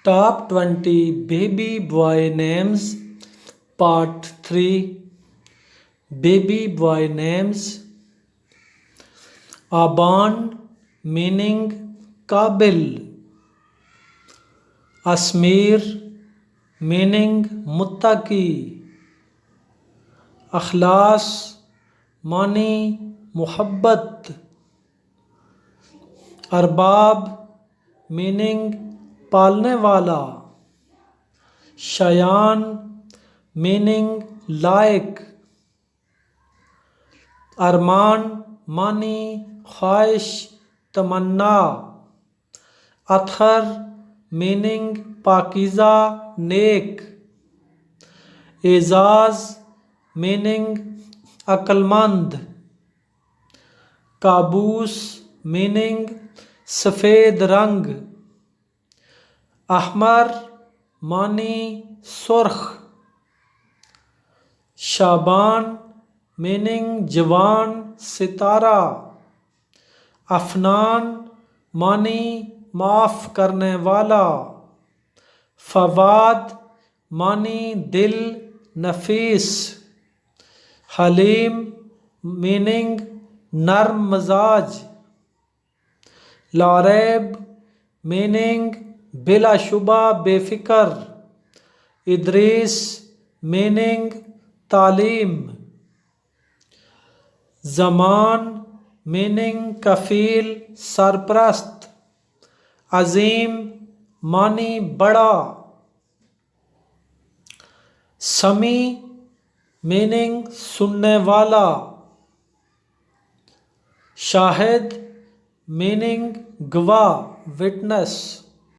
Top 20 baby boy names, Part 3. Baby boy names. Aban, meaning Kabil. Asmir, meaning Muttaqi. Akhlas, mani Muhabbat. Arbab, meaning پالنے والا. شایان meaning لائق. ارمان معنی خواہش تمنا. اطہر meaning پاکیزہ نیک. اعزاز meaning عقل مند. کابوس meaning سفید رنگ. احمر معنی سرخ. شابان meaning جوان ستارہ. افنان معنی معاف کرنے والا. فواد معنی دل نفیس. حلیم meaning نرم مزاج. لاریب meaning بلا شبہ بے فکر. ادریس meaning تعلیم. زمان meaning کفیل سرپرست. عظیم معنی بڑا. سمیع meaning سننے والا. شاہد meaning گواہ witness.